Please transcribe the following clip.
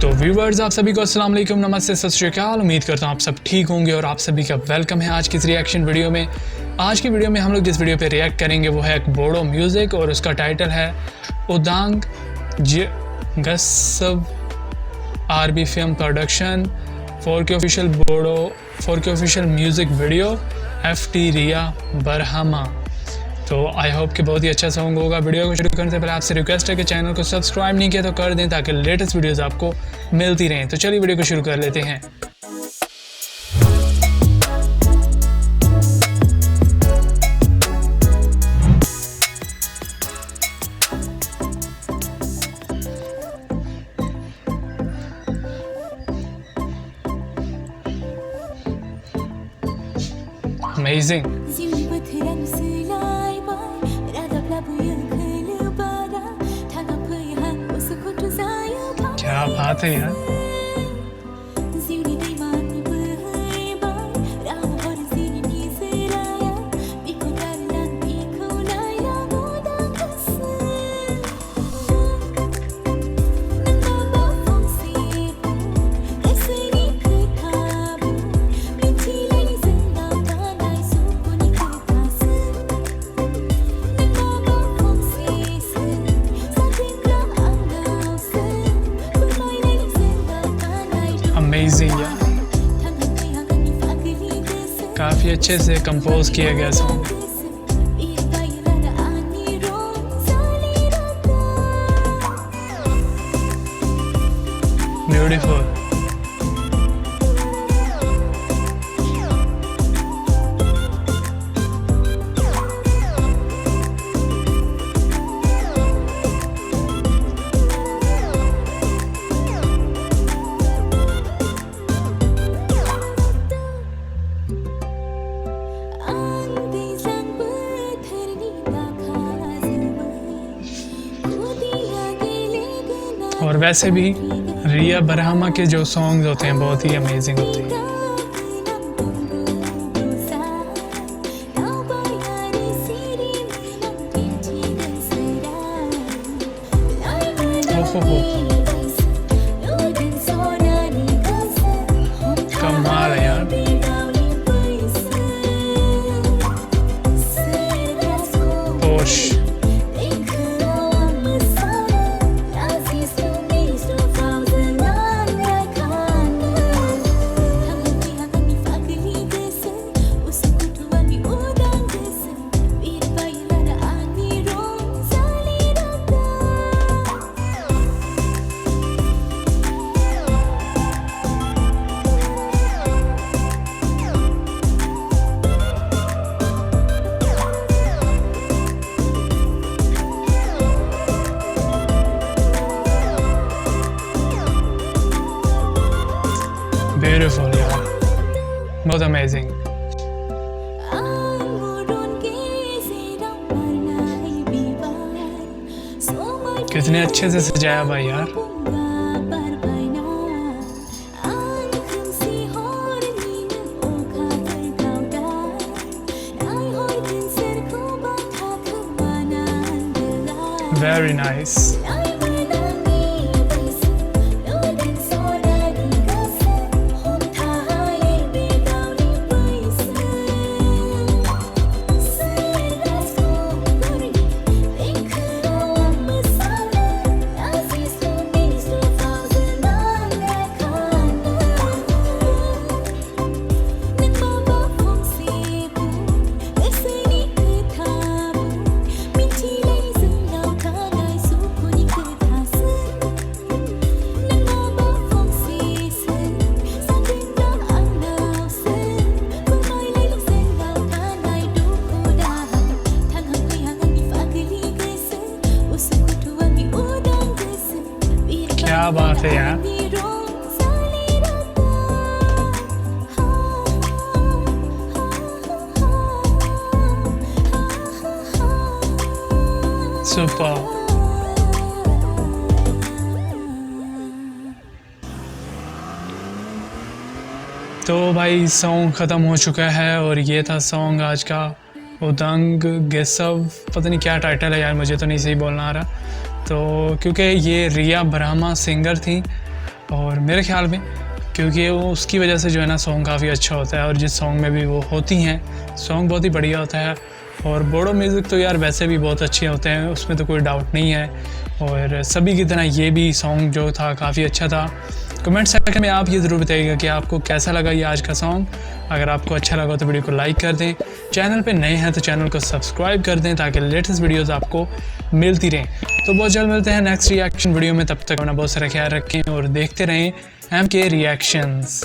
तो व्यूवर्स, आप सभी को अस्सलाम वालेकुम, नमस्ते, सत श्री अकाल। उम्मीद करता हूँ आप सब ठीक होंगे और आप सभी का वेलकम है आज की इस रिएक्शन वीडियो में। आज की वीडियो में हम लोग जिस वीडियो पे रिएक्ट करेंगे वो है एक बोडो म्यूज़िक और उसका टाइटल है उदांग गसव RB film production 4K official music video FT Riya Barhma. तो आई होप कि बहुत ही अच्छा सॉन्ग होगा। वीडियो को शुरू करने से पहले आपसे रिक्वेस्ट है कि चैनल को सब्सक्राइब नहीं किया तो कर दें ताकि लेटेस्ट वीडियोस आपको मिलती रहें। तो चलिए वीडियो को शुरू कर लेते हैं। Amazing. क्या बात है यार। अमेजिंग यार, काफ़ी अच्छे से कंपोज किया गया सॉन्ग। ब्यूटीफुल। और वैसे भी रिया बरहमा के जो सॉन्ग्स होते हैं बहुत ही अमेजिंग होते हैं। कमाल है यार। पोश ब्यूटीफुल यार, बहुत अमेजिंग। कितने अच्छे से सजाया भाई यार। Very nice. क्या बात है यार। सुपर। तो भाई सॉन्ग ख़त्म हो चुका है और ये था सॉन्ग आज का उदांग गसव। पता नहीं क्या टाइटल है यार, मुझे तो नहीं सही बोलना आ रहा। तो क्योंकि ये रिया बरहमा सिंगर थी और मेरे ख्याल में क्योंकि वो उसकी वजह से जो है ना सॉन्ग काफ़ी अच्छा होता है, और जिस सॉन्ग में भी वो होती हैं सॉन्ग बहुत ही बढ़िया होता है। और बोडो म्यूज़िक तो यार वैसे भी बहुत अच्छे होते हैं, उसमें तो कोई डाउट नहीं है। और सभी की तरह ये भी सॉन्ग जो था काफ़ी अच्छा था। कमेंट सेक्शन में आप ये ज़रूर बताइएगा कि आपको कैसा लगा ये आज का सॉन्ग। अगर आपको अच्छा लगा तो वीडियो को लाइक कर दें, चैनल पे नए हैं तो चैनल को सब्सक्राइब कर दें ताकि लेटेस्ट वीडियोस आपको मिलती रहें। तो बहुत जल्द मिलते हैं नेक्स्ट रिएक्शन वीडियो में, तब तक अपना बहुत सारा ख्याल रखें और देखते रहें MK रिएक्शंस।